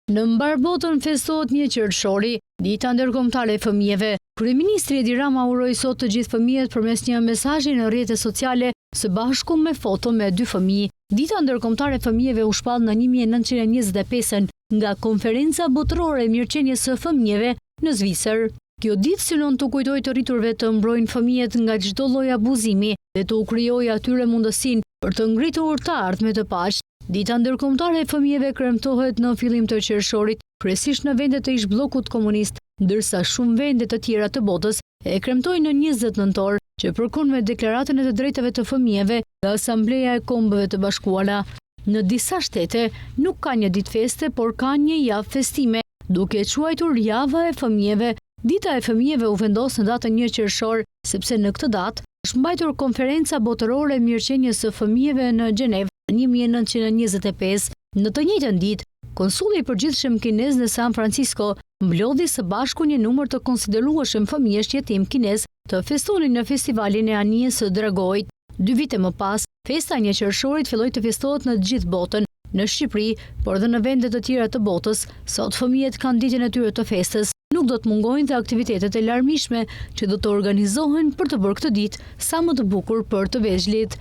Në mbar botën festohet 1 qershori, dita ndërkombëtare e fëmijëve. Kryeministri Edi Rama uroi sot të gjithë fëmijët përmes një mesazhi në rrjetet sociale së bashku me foto me 2 fëmijë. Dita ndërkombëtare e fëmijëve u shpall në 1925 nga Konferenca Botërore e Mirëqenies së Fëmijëve në Zvicër. Kjo ditë synon të kujtojë të rriturve të mbrojnë fëmijët nga çdo lloj abuzimi dhe të u krijojë atyre mundësinë për të ngritur të ardhme të paqë. Dita ndërkombëtare e fëmijëve kremtohet në fillim të qershorit, kryesisht në vendet e ish-bllokut komunist, ndërsa shumë vende të tjera të botës e kremtojnë në 20 nëntor, që përkon me deklaratën e të drejtave të fëmijëve nga Asambleja e Kombëve të Bashkuara. Në disa shtete nuk ka një ditë feste, por ka një javë festime, duke quajtur Java e Fëmijëve. Dita e fëmijëve u vendos në datën 1 qershor, sepse në këtë datë është mbajtur Konferenca Botërore e Mirëqenies së Fëmijëve në Gjenev në 1925. Në të njëjtën ditë, Konsulli i Përgjithshëm kinez në San Francisco mblodhi së bashku një numër të konsiderueshëm fëmijësh jetim kinez të festonin në festivalin e anijes së dragojit. 2 vite më pas, festa 1 qershorit filloi të festohet në të gjithë botën. Në Shqipëri, por dhe në vende të tjera të botës, sot fëmijët kanë ditën e tyre të festës. Nuk do të mungojnë dhe aktivitetet e larmishme që do të organizohen për të bërë këtë ditë sa më të bukur për të veçlit.